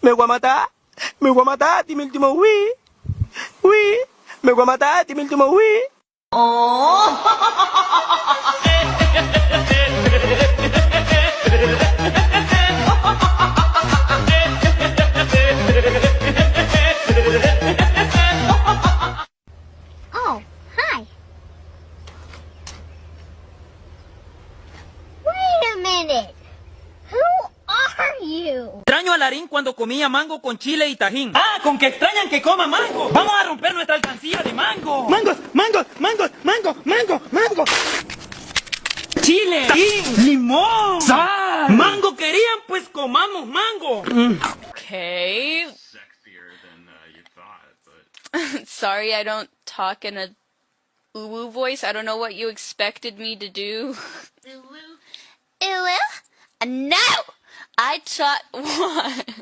Me voy a matar. Me voy a matar, dime el último oui. Oui. Me voy a matar, dime el último oui. Oh, hi. Wait a minute. Who are you? Extraño a Larín cuando comía mango con chile y tajín. ¡Ah! ¡Con que extrañan que coma mango! ¡Vamos a romper nuestra alcancía de mango! Mangos, mangos, mangos, mango, mango, mango. ¡Chile! ¡Tajín! ¡Limón! ¡Sal! ¡Mango querían! Pues comamos mango. Okay. Sexier than you thought, but Sorry, I don't talk in a uwu voice. I don't know what you expected me to do. Uwu? Uwu? No! I taught what?